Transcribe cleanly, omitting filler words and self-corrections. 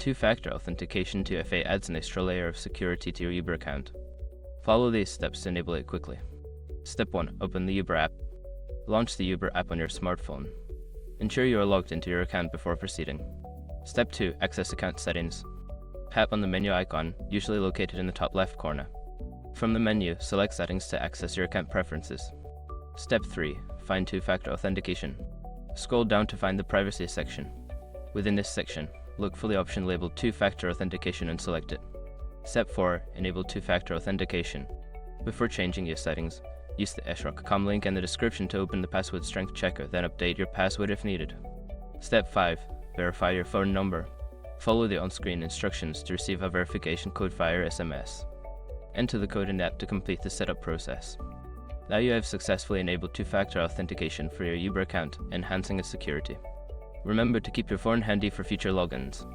Two-factor authentication 2FA adds an extra layer of security to your Uber account. Follow these steps to enable it quickly. Step 1. Open the Uber app. Launch the Uber app on your smartphone. Ensure you are logged into your account before proceeding. Step 2. Access account settings. Tap on the menu icon, usually located in the top left corner. From the menu, select Settings to access your account preferences. Step 3. Find two-factor authentication. Scroll down to find the Privacy section. Within this section, look for the option labeled Two-factor authentication and select it. Step 4. Enable two-factor authentication. Before changing your settings, use the sroc.com link in the description to open the password strength checker, then update your password if needed. Step 5. Verify your phone number. Follow the on-screen instructions to receive a verification code via SMS. Enter the code in the app to complete the setup process. Now you have successfully enabled two-factor authentication for your Uber account, enhancing its security. Remember to keep your phone handy for future logins.